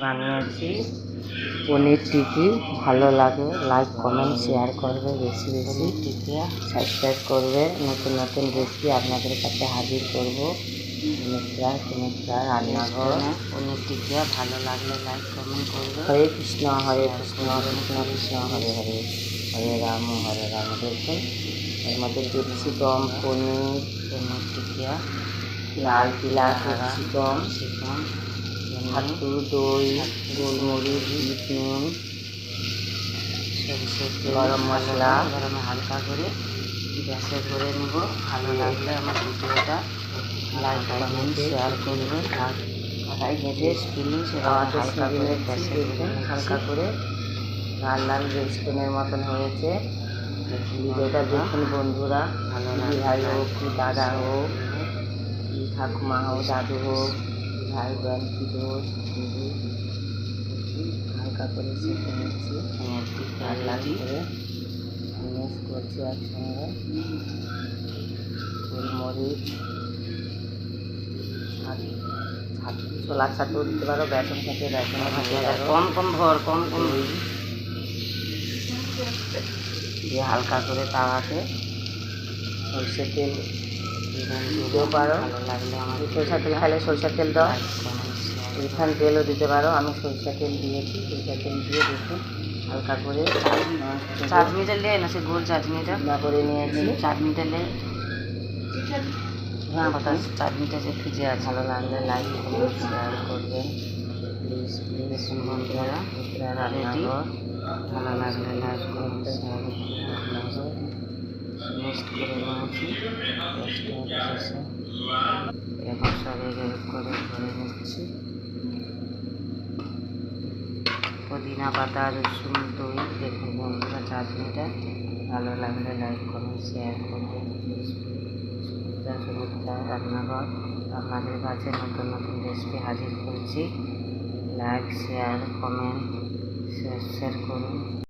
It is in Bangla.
বানিয়েছি পনির টিকি। ভালো লাগে লাইক কমেন্ট শেয়ার করবে, বেশি বেশি টিকি সাবস্ক্রাইব করবে। নতুন নতুন রেসিপি আপনাদের কাছে হাজির করব। সুমিত্রা রান্নাঘর পনির টিকিয়া ভালো লাগলে লাইক কমেন্ট করবে। হরে কৃষ্ণ কৃষ্ণ কৃষ্ণ হরে হরে, হরে রাম দেখুন এর মধ্যে ক্যাপসিকাম, পনির টিকিয়া, লাল পিলা ক্যাপসিকাম, ছাতু, দই, গোলমরিচ, বিট নুন, গরম মশলা গরমে হালকা করে গ্যাসে করে নেব। ভালো লাগলে আমার ভিডিওটা লাইক কমেন্ট শেয়ার করবেন। আর কড়াই গেঁথে স্পিলিং সেটা হালকা করে গ্যাসে দেখবেন, হালকা করে লাল লাল রেস্টুরেন্টের মতন হয়েছে। ভিডিওটা দেখুন বন্ধুরা, ভালো ভাই হোক কি দাদা হোক, কি ঠাকুমা হোক, দাদু হোক, ভাই বোন, কি দোষ হালকা করে শিখে নিচ্ছি। লাল লাল করে মিক্স করছি একসঙ্গে। গোলমরিচ, ছোলা ছাতু দিতে পারো, বেসন খেতে বেসন দিতে পারো, কম দিয়ে হালকা করে তাওয়াতে সরষের তেল দিতেও পারো। ভালো লাগলে আমার সরষের তেল খাইলে সরষের তেল দাও, রিফাইন তেলও দিতে পারো। আমি সরষের তেল দিয়েছি। সরষের তেল দিয়ে দেখুন হালকা করে চাটনিটা নিয়ে না, সে গোল চাটনিটা না করে নিয়েছি। চাটনিটা নিয়ে কথা চাটনিটা যে ভিজে আছে। ভালো লাগলে লাইক করবেন, শেয়ার করবেন প্লিজ প্লিজ। বন্ধুরা রান্নাঘর ভালো লাগলে লাইক করবেন, শেয়ার রান্নাঘর মিক্সড করে নিয়েছি। এখন সব করে ভরে নিচ্ছি। পুদিনা পাতা, রসুন, দই দেখুন বন্ধুরা চাটনিটা। ভালো লাগলে লাইক করুন, শেয়ার করবেন প্লিজ। সুমিত্রা রান্নাঘর আপনাদের কাছে নতুন নতুন রেসিপি হাজির করছি। লাইক শেয়ার কমেন্ট শেয়ার করুন।